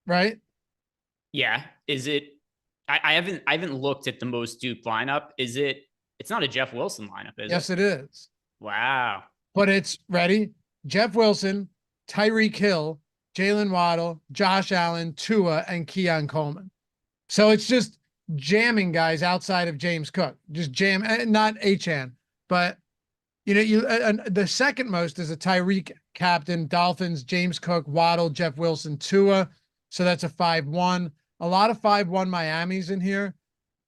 Right? Yeah. Is it, I haven't looked at the most duped lineup. It's not a Jeff Wilson lineup, is it? Yes, it is. Wow. But it's ready. Jeff Wilson, Tyreek Hill, Jalen Waddle, Josh Allen, Tua, and Keon Coleman. So it's just jamming guys outside of James Cook. Just jam, not Achane, but the second most is a Tyreek captain, Dolphins, James Cook, Waddle, Jeff Wilson, Tua. So that's a 5-1. A lot of 5-1 Miamis in here.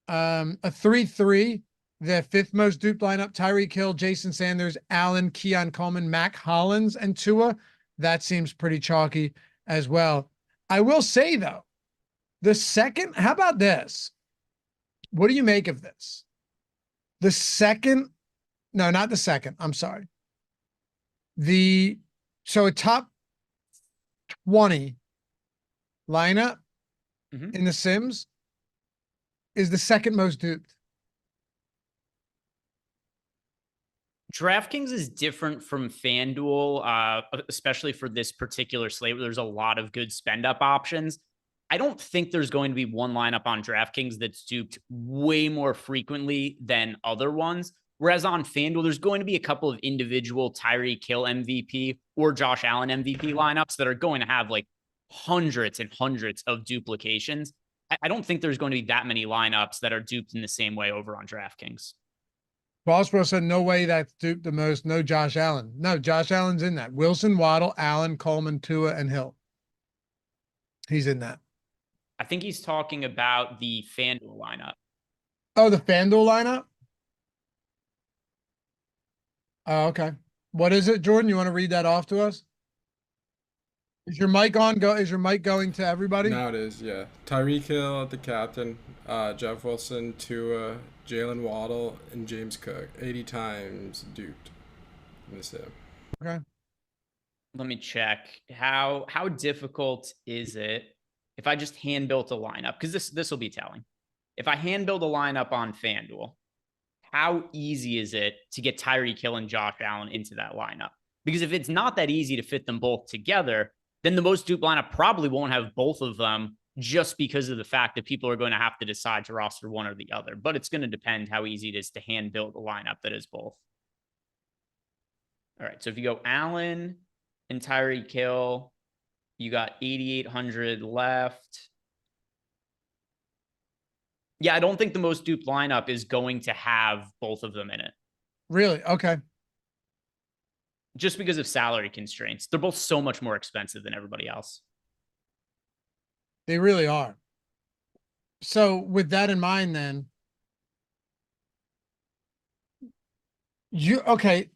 A 3-3, the fifth most duped lineup, Tyreek Hill, Jason Sanders, Allen, Keon Coleman, Mac Hollins, and Tua. That seems pretty chalky as well. I will say, though, the second, how about this? What do you make of this? The second, no, not the second. I'm sorry. So a top 20 lineup in the Sims is the second most duped. DraftKings is different from FanDuel, especially for this particular slate where there's a lot of good spend up options. I don't think there's going to be one lineup on DraftKings that's duped way more frequently than other ones. Whereas on FanDuel, there's going to be a couple of individual Tyreek Hill MVP or Josh Allen MVP lineups that are going to have like hundreds and hundreds of duplications. I don't think there's going to be that many lineups that are duped in the same way over on DraftKings. Bossbro said, no way that's duped the most. No Josh Allen. No, Josh Allen's in that. Wilson, Waddle, Allen, Coleman, Tua, and Hill. He's in that. I think he's talking about the FanDuel lineup. Oh, the FanDuel lineup? Oh, okay. What is it, Jordan? You want to read that off to us? Is your mic on? Is your mic going to everybody? Now it is, yeah. Tyreek Hill, the captain, Jeff Wilson, Tua, Jalen Waddle, and James Cook. 80 times duped in the sim. Okay. Let me check. How difficult is it if I just hand built a lineup? Because this will be telling. If I hand build a lineup on FanDuel, how easy is it to get Tyreek Hill and Josh Allen into that lineup? Because if it's not that easy to fit them both together, then the most duped lineup probably won't have both of them just because of the fact that people are going to have to decide to roster one or the other. But it's going to depend how easy it is to hand build a lineup that is both. All right. So if you go Allen and Tyreek Hill, you got 8,800 left. Yeah, I don't think the most duped lineup is going to have both of them in it. Really? Okay. Just because of salary constraints. They're both so much more expensive than everybody else. They really are. So with that in mind, then, okay.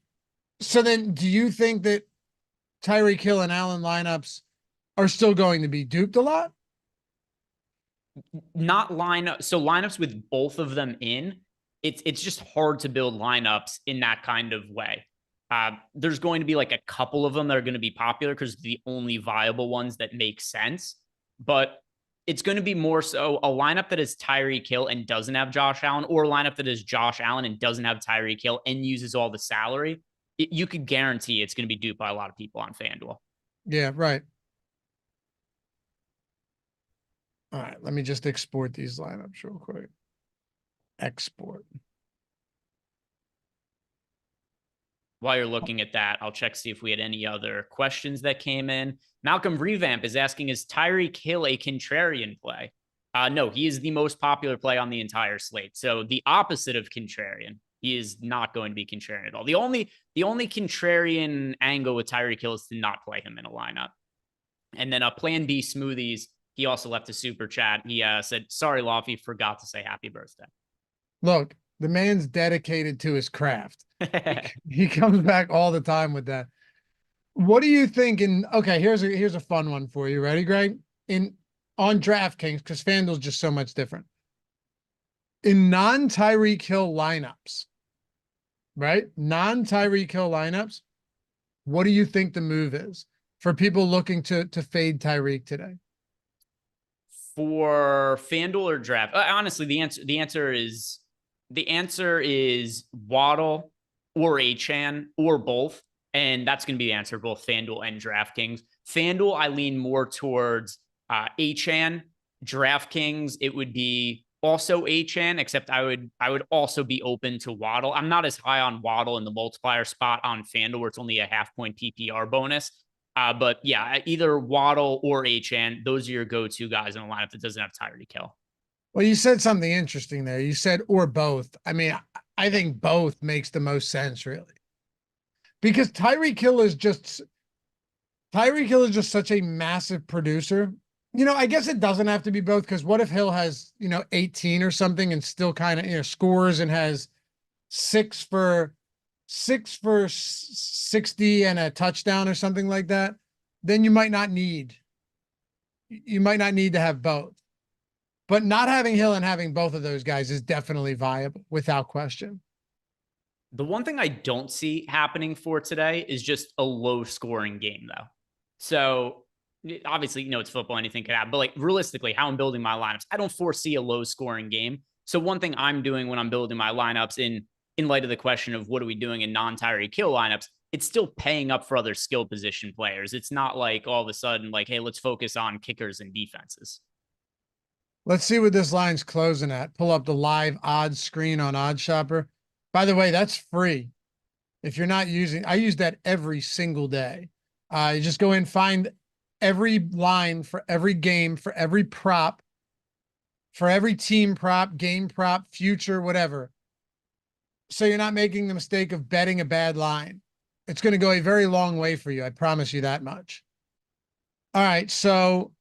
So then do you think that Tyreek Hill and Allen lineups are still going to be duped a lot? Not lineup. So lineups with both of them in, it's just hard to build lineups in that kind of way. There's going to be like a couple of them that are going to be popular because the only viable ones that make sense. But it's going to be more so a lineup that is Tyreek Hill and doesn't have Josh Allen, or a lineup that is Josh Allen and doesn't have Tyreek Hill and uses all the salary. You could guarantee it's going to be duped by a lot of people on FanDuel. Yeah, right. All right, let me just export these lineups real quick. Export. While you're looking at that, I'll check, see if we had any other questions that came in. Malcolm Revamp is asking, is Tyreek Hill a contrarian play? No, he is the most popular play on the entire slate. So the opposite of contrarian. He is not going to be contrarian at all. The only contrarian angle with Tyreek Hill is to not play him in a lineup. And then Plan B Smoothies, he also left a super chat. He said, sorry, Lofty, forgot to say happy birthday. Look, the man's dedicated to his craft. He comes back all the time with that. What do you think okay, here's a fun one for you. Ready, Greg? On DraftKings, because FanDuel's just so much different. In non-Tyreek Hill lineups, right? Non-Tyreek Hill lineups, what do you think the move is for people looking to fade Tyreek today? For FanDuel or draft? Honestly, the answer is Waddle or Achane or both. And that's going to be the answer, both FanDuel and DraftKings. FanDuel, I lean more towards Achane. DraftKings, it would be also Achane, except I would also be open to Waddle. I'm not as high on Waddle in the multiplier spot on FanDuel, where it's only a half-point PPR bonus. But yeah, either Waddle or Achane, those are your go-to guys in a lineup that doesn't have Tyreek Hill. Well, you said something interesting there. You said or both. I mean, I think both makes the most sense, really. Because Tyreek Hill is just such a massive producer. I guess it doesn't have to be both, because what if Hill has, 18 or something and still kind of, scores and has 6 for 60 and a touchdown or something like that? Then you might not need to have both. But not having Hill and having both of those guys is definitely viable, without question. The one thing I don't see happening for today is just a low-scoring game, though. So obviously, it's football, anything could happen. But like realistically, how I'm building my lineups, I don't foresee a low-scoring game. So one thing I'm doing when I'm building my lineups, in light of the question of what are we doing in non-Tyreek Hill lineups, it's still paying up for other skill position players. It's not like all of a sudden like, hey, let's focus on kickers and defenses. Let's see what this line's closing at. Pull up the live odds screen on Odds Shopper. By the way, that's free. If you're not I use that every single day. You just go in, find every line for every game, for every prop, for every team prop, game prop, future, whatever. So you're not making the mistake of betting a bad line. It's going to go a very long way for you. I promise you that much. All right. So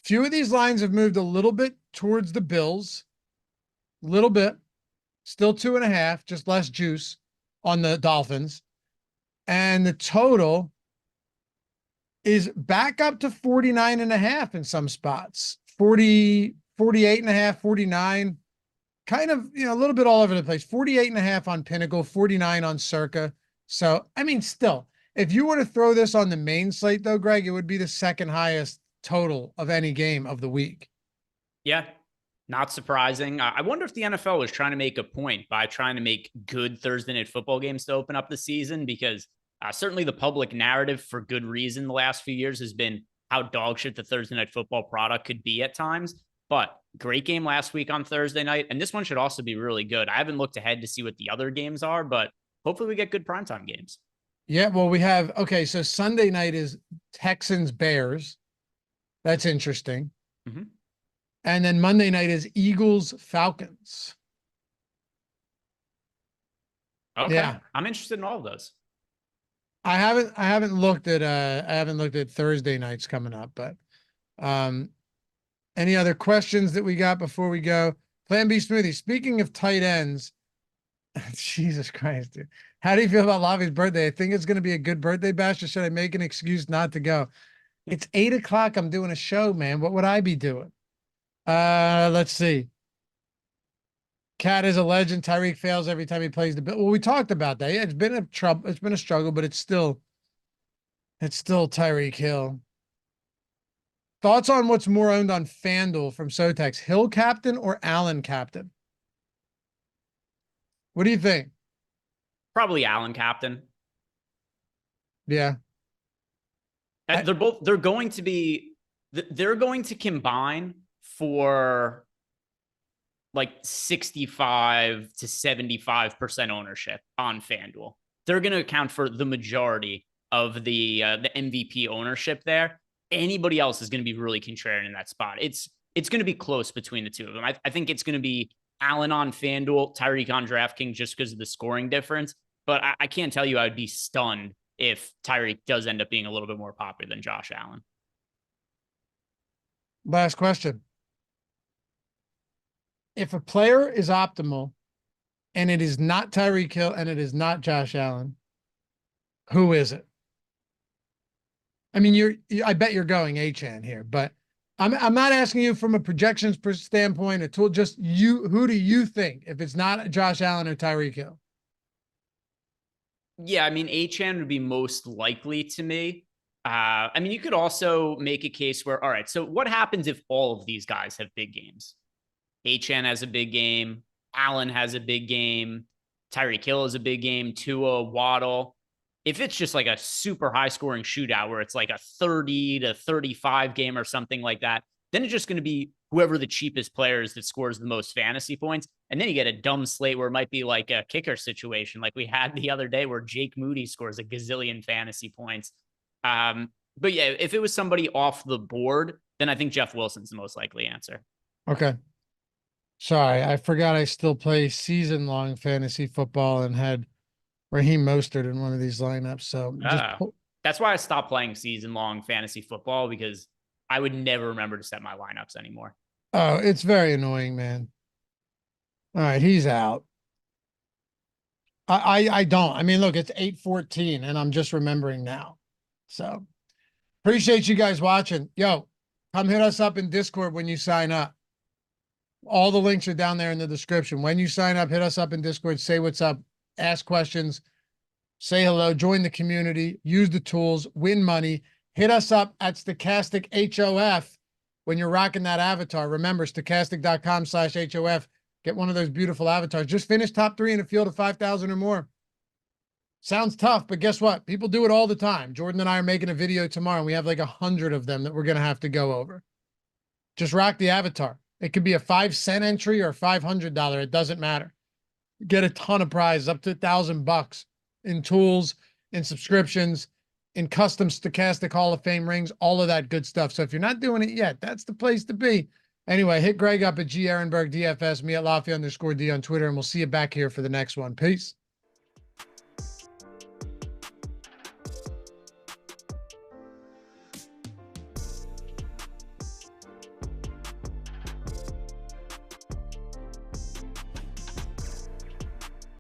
few of these lines have moved a little bit towards the Bills. A little bit. Still 2.5, just less juice on the Dolphins. And the total is back up to 49.5 in some spots. 40, 48.5, 49. Kind of, a little bit all over the place. 48.5 on Pinnacle, 49 on Circa. So, I mean, still, if you were to throw this on the main slate, though, Greg, it would be the second highest total of any game of the week. Yeah, not surprising. I wonder if the NFL was trying to make a point by trying to make good Thursday night football games to open up the season, because certainly the public narrative, for good reason, the last few years has been how dog shit the Thursday night football product could be at times. But great game last week on Thursday night, and this one should also be really good. I haven't looked ahead to see what the other games are, but hopefully we get good primetime games. Yeah, well, we have, okay, so Sunday night is Texans-Bears. That's interesting. Mm-hmm. And then Monday night is Eagles-Falcons. Okay. Yeah. I'm interested in all of those. I haven't looked at Thursday nights coming up, but any other questions that we got before we go? Plan B Smoothie. Speaking of tight ends, Jesus Christ, dude. How do you feel about Lavi's birthday? I think it's going to be a good birthday bash, or should I make an excuse not to go? It's 8 o'clock. I'm doing a show, man. What would I be doing? Let's see. Cat is a legend. Tyreek fails every time he plays the Bill. Well, we talked about that. Yeah, it's been a trouble. It's been a struggle, but it's still Tyreek Hill. Thoughts on what's more owned on FanDuel from Sotex, Hill captain or Allen captain? What do you think? Probably Allen captain. Yeah. They're going to combine for like 65 to 75% ownership on FanDuel. They're going to account for the majority of the MVP ownership there. Anybody else is going to be really contrarian in that spot. It's going to be close between the two of them. I think it's going to be Allen on FanDuel, Tyreek on DraftKings just because of the scoring difference. But I can't tell you I would be stunned if Tyreek does end up being a little bit more popular than Josh Allen. Last question. If a player is optimal and it is not Tyreek Hill and it is not Josh Allen, who is it? I mean, I bet you're going Achane here, but I'm not asking you from a projections standpoint, a tool, just you, who do you think if it's not Josh Allen or Tyreek Hill? Yeah, I mean, Achane would be most likely to me. I mean, you could also make a case where, all right, so what happens if all of these guys have big games? Achane has a big game. Allen has a big game. Tyreek Hill has a big game. Tua, Waddle. If it's just like a super high scoring shootout where it's like a 30 to 35 game or something like that, then it's just going to be whoever the cheapest player is that scores the most fantasy points. And then you get a dumb slate where it might be like a kicker situation like we had the other day where Jake Moody scores a gazillion fantasy points. But yeah, if it was somebody off the board, then I think Jeff Wilson's the most likely answer. Okay. Sorry, I forgot I still play season-long fantasy football and had Raheem Mostert in one of these lineups. So that's why I stopped playing season-long fantasy football, because I would never remember to set my lineups anymore. Oh, it's very annoying, man. All right, he's out. I don't. I mean, look, it's 8:14 and I'm just remembering now. So appreciate you guys watching. Yo, come hit us up in Discord when you sign up. All the links are down there in the description. When you sign up, hit us up in Discord, say what's up, ask questions, say hello, join the community, use the tools, win money. Hit us up at Stokastic HOF when you're rocking that avatar. Remember, stokastic.com/HOF. Get one of those beautiful avatars. Just finish top 3 in a field of 5,000 or more. Sounds tough, but guess what? People do it all the time. Jordan and I are making a video tomorrow, and we have like 100 of them that we're going to have to go over. Just rock the avatar. It could be a 5-cent entry or $500. It doesn't matter. Get a ton of prizes, up to $1,000 in tools, in subscriptions, in custom Stokastic Hall of Fame rings, all of that good stuff. So if you're not doing it yet, that's the place to be. Anyway, hit Greg up at G Ehrenberg DFS, me at Laffy_D on Twitter, and we'll see you back here for the next one. Peace.